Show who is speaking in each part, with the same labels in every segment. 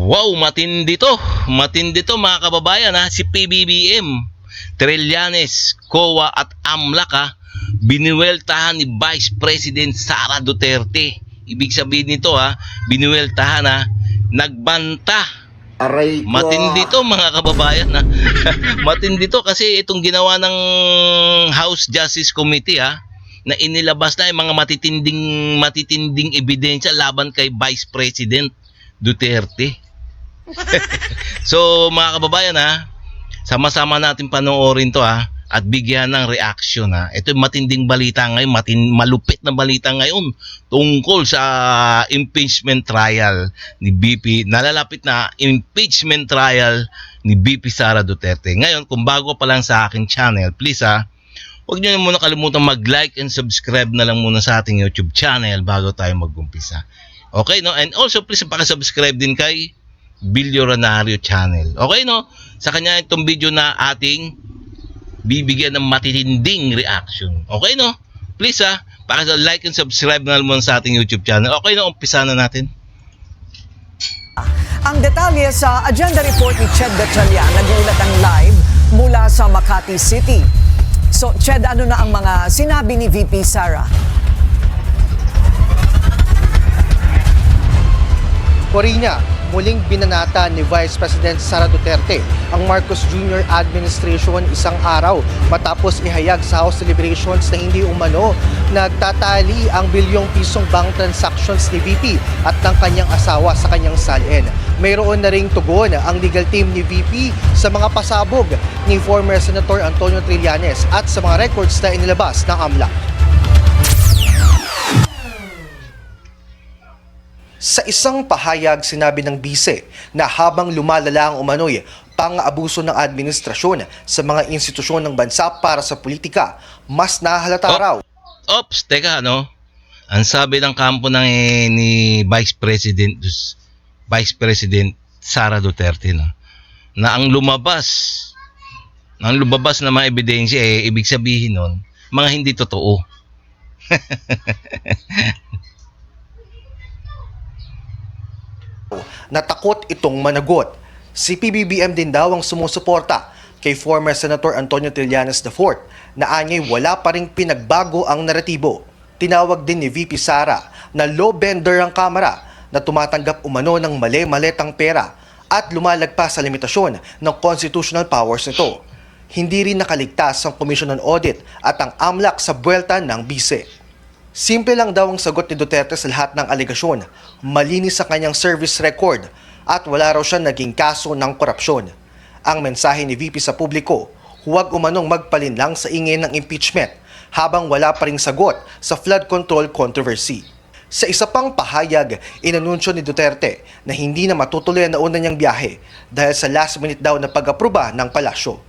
Speaker 1: Wow, matindi to. Matindi to mga kababayan ha. Si PBBM, Trillanes, COA at AMLAC ha. Biniweltahan ni Vice President Sara Duterte. Ibig sabihin nito ha, biniweltahan ha. Nagbanta.
Speaker 2: Aray ko.
Speaker 1: Matindi to mga kababayan ha. Matindi to kasi itong ginawa ng House Justice Committee ha, na inilabas na yung mga matitinding ebidensya laban kay Vice President Duterte. So mga kababayan ha, sama-sama natin panoorin to ha at bigyan ng reaction ha. Ito yung matinding balita ngayon, malupit na balita ngayon tungkol sa impeachment trial ni BP. Nalalapit na impeachment trial ni BP Sara Duterte. Ngayon, kung bago pa lang sa aking channel, please ha, huwag nyo muna kalimutan mag-like and subscribe na lang muna sa ating YouTube channel bago tayo mag-umpisa. Okay, no? And also, please pakisubscribe din kay Bilyonaryo channel. Okay, no? Sa kanya itong video na ating bibigyan ng matitinding reaction. Okay, no? Please, ha? Pakisa-like and subscribe na lang muna sa ating YouTube channel. Okay, no? Umpisa na natin.
Speaker 3: Ang detalye sa agenda report ni Ched Gatchalian, nag-uulat ang live mula sa Makati City. So, Ched, ano na ang mga sinabi ni VP Sara?
Speaker 4: Corina, muling binanata ni Vice President Sara Duterte ang Marcos Jr. administration isang araw matapos ihayag sa House deliberations na hindi umano nagtatali ang bilyong pisong bank transactions ni VP at ng kanyang asawa sa kanyang salin. Mayroon na ring tugon ang legal team ni VP sa mga pasabog ni former Senator Antonio Trillanes at sa mga records na inilabas ng AMLAC. Sa isang pahayag, sinabi ng bise na habang lumalala ang umano'y pang-abuso ng administrasyon sa mga institusyon ng bansa para sa politika, mas nahalata raw.
Speaker 1: Ops, teka, no? Ang sabi ng kampo ng ni Vice President Sara Duterte, no? Na ang lumabas na mga ebidensya, ibig sabihin nun, mga hindi totoo.
Speaker 4: Natakot itong managot. Si PBBM din daw ang sumusuporta kay former Senator Antonio Trillanes IV na anyay wala pa ring pinagbago ang naratibo. Tinawag din ni VP Sara na low bender ang Kamara na tumatanggap umano ng mali-maletang pera at lumalagpas sa limitasyon ng constitutional powers nito. Hindi rin nakaligtas ang Commission on Audit at ang AMLAC sa buwelta ng bise. Simple lang daw ang sagot ni Duterte sa lahat ng alegasyon, malinis sa kanyang service record at wala raw siya naging kaso ng korupsyon. Ang mensahe ni VP sa publiko, huwag umanong magpalinlang sa ingay ng impeachment habang wala pa ring sagot sa flood control controversy. Sa isa pang pahayag, inanunsyo ni Duterte na hindi na matutuloy ang nauna niyang biyahe dahil sa last minute daw na pag-aproba ng palasyo.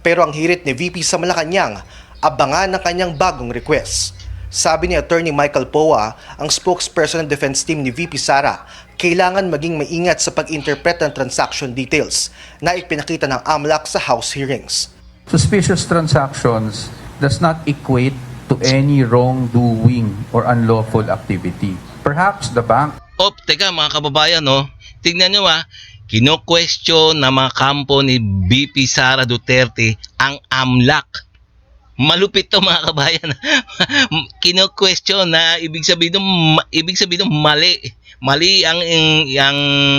Speaker 4: Pero ang hirit ni VP sa Malacanang, abangan ang kanyang bagong request. Sabi ni Attorney Michael Poa, ang spokesperson ng defense team ni VP Sara, kailangan maging maingat sa pag-interpret ng transaction details na ipinakita ng AMLAC sa House hearings.
Speaker 5: Suspicious transactions does not equate to any wrongdoing or unlawful activity. Perhaps the bank...
Speaker 1: Teka mga kababayan, no? Tignan nyo ha, kino-question na mga kampo ni VP Sara Duterte ang AMLAC. Malupit to mga kabayan. Kino-question na ibig sabihin ng mali. Mali ang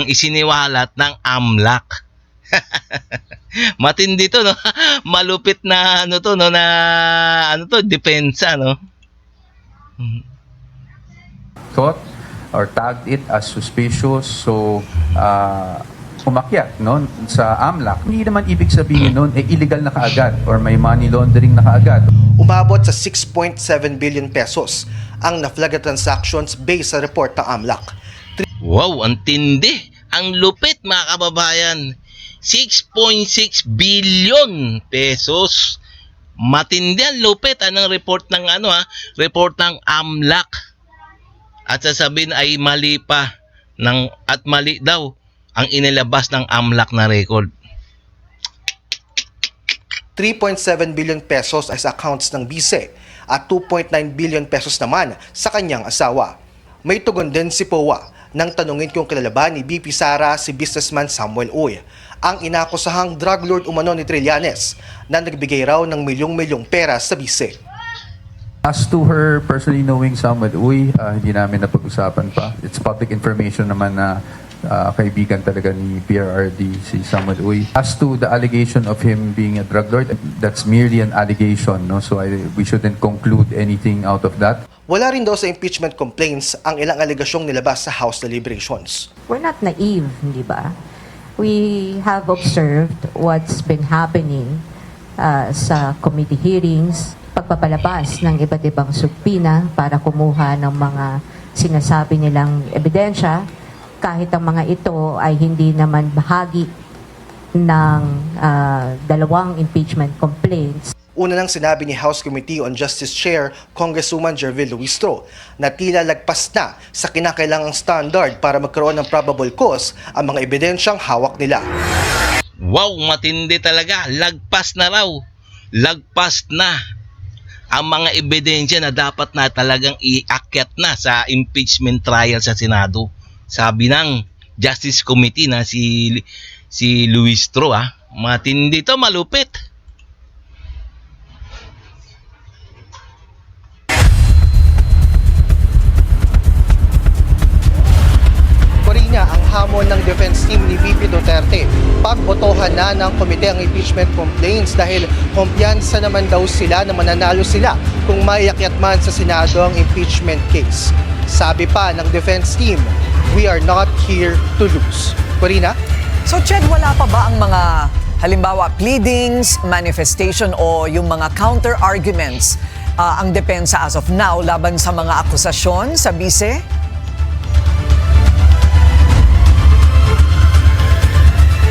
Speaker 1: isiniwalat ng AMLAC. Matindi to, no? Malupit na depensa, no?
Speaker 5: Thought or tagged it as suspicious, so umakyat no, sa AMLAC. Hindi naman ibig sabihin nun, illegal na kaagad or may money laundering na kaagad.
Speaker 4: Umabot sa 6.7 billion pesos ang na-flag transactions based sa report ng AMLAC.
Speaker 1: Wow, ang tindi. Ang lupit mga kababayan. 6.6 billion pesos. Matindi ang lupit ng report ng report ng AMLAC. At sasabihin ay mali pa at mali daw ang inilabas ng AMLAC na record.
Speaker 4: 3.7 billion pesos as accounts ng bise at 2.9 billion pesos naman sa kanyang asawa. May tugon din si Poa nang tanungin kung kilala ba ni VP Sara si businessman Samuel Uy, ang inakusahang drug lord umano ni Trillanes na nagbigay raw ng milyong-milyong pera sa bise.
Speaker 5: As to her personally knowing Samuel Uy, hindi namin napag-usapan pa. It's public information naman na kaibigan talaga ni PRRD si Samuel Uy. As to the allegation of him being a drug lord, that's merely an allegation, no? So we shouldn't conclude anything out of that.
Speaker 4: Wala rin daw sa impeachment complaints ang ilang alegasyong nilabas sa House deliberations.
Speaker 2: We're not naive, hindi ba? We have observed what's been happening sa committee hearings, pagpapalabas ng iba't ibang subpina para kumuha ng mga sinasabi nilang ebidensya, kahit ang mga ito ay hindi naman bahagi ng dalawang impeachment complaints.
Speaker 4: Una nang sinabi ni House Committee on Justice Chair Congresswoman Jervil Luistro na tila lagpas na sa kinakailangang standard para magkaroon ng probable cause ang mga ebidensyang hawak nila.
Speaker 1: Wow, matindi talaga. Lagpas na raw. Lagpas na ang mga ebidensya na dapat na talagang iakyat na sa impeachment trial sa Senado. Sabi ng Justice Committee na si Luistro, matindi to, malupit.
Speaker 4: Corina, ang hamon ng defense team ni VP Duterte, pagbotohan na ng komite ang impeachment complaints dahil kumpiyansa naman daw sila na mananalo sila kung maiakyat man sa Senado ang impeachment case. Sabi pa ng defense team, we are not here to lose. Corina?
Speaker 3: So Ched, wala pa ba ang mga halimbawa pleadings, manifestation o yung mga counter-arguments ang depensa as of now laban sa mga akusasyon sa bise?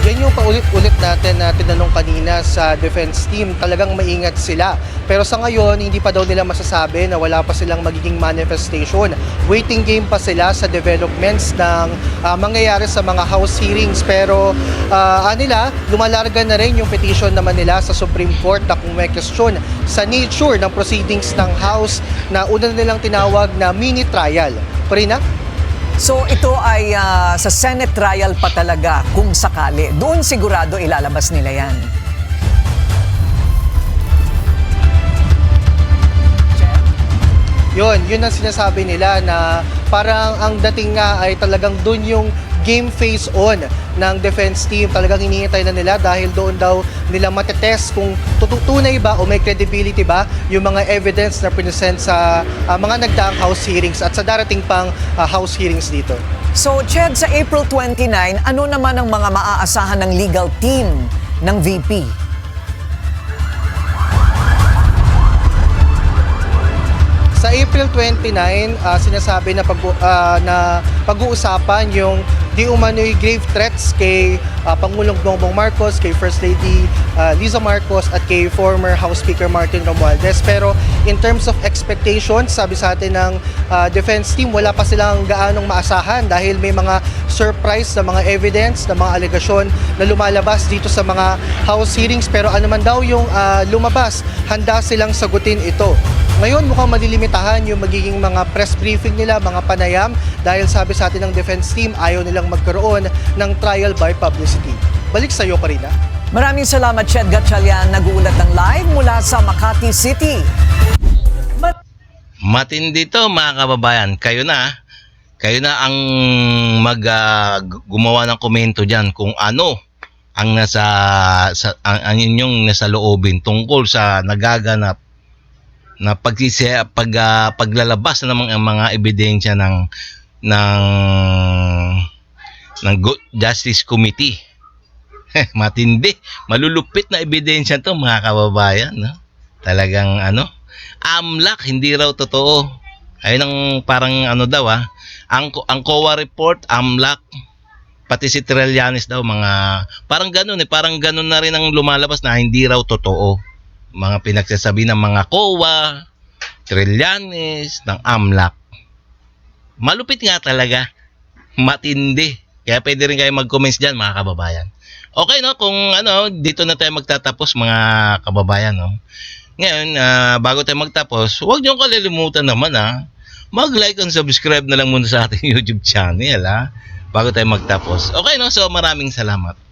Speaker 4: Yan yung paulit-ulit natin na tinanong kanina sa defense team. Talagang maingat sila. Pero sa ngayon, hindi pa daw nila masasabi na wala pa silang magiging manifestation. Waiting game pa sila sa developments ng mangyayari sa mga House hearings. Pero nila, lumalarga na rin yung petition naman nila sa Supreme Court na kung may question sa nature ng proceedings ng House na una nilang tinawag na mini trial. Corina?
Speaker 3: So ito ay sa Senate trial pa talaga kung sakali. Doon sigurado ilalabas nila yan.
Speaker 4: Yun ang sinasabi nila na parang ang dating nga ay talagang doon yung game face on ng defense team. Talagang hinihintay na nila dahil doon daw nila matetest kung tunay ba o may credibility ba yung mga evidence na present sa mga nagdaang House hearings at sa darating pang House hearings dito.
Speaker 3: So Ched, sa April 29, ano naman ang mga maaasahan ng legal team ng VP?
Speaker 4: Sa April 29, sinasabi na pag-uusapan yung di umano'y grave threats kay Pangulong Bongbong Marcos, kay First Lady Liza Marcos at kay former House Speaker Martin Romualdez. Pero in terms of expectations, sabi sa atin ng defense team, wala pa silang gaanong maasahan dahil may mga surprise na mga evidence, na mga alegasyon na lumalabas dito sa mga House hearings. Pero ano man daw yung lumabas, handa silang sagutin ito. Ngayon mukhang malilimitahan yung magiging mga press briefing nila, mga panayam, dahil sabi sa atin ng defense team, ayaw nilang magkaroon ng trial by publicity. Balik sa iyo, Corina.
Speaker 3: Maraming salamat, Ched Gatchalian. Nag-uulat ng live mula sa Makati City.
Speaker 1: Matindi to, mga kababayan. Kayo na ang gumawa ng komento diyan kung ano ang ang inyong nasa loobin tungkol sa nagaganap na paglalabas na ng mga ebidensya ng Justice Committee. Matindi, malulupit na ebidensya to, mga kababayan, no? Talagang AMLAC hindi raw totoo. Ayun ang parang daw ang COA report, AMLAC, pati si Trillanes daw, parang ganun na rin ang lumalabas na hindi raw totoo. Mga pinagsasabi ng mga COA, Trillanes, ng AMLAC. Malupit nga talaga. Matindi. Kaya pwede rin kayo mag-comments dyan, mga kababayan. Okay, no? Kung dito na tayo magtatapos, mga kababayan, no? Ngayon, bago tayo magtapos, huwag niyong kalilimutan naman, mag-like and subscribe na lang muna sa ating YouTube channel, ha? Bago tayo magtapos. Okay, no? So, maraming salamat.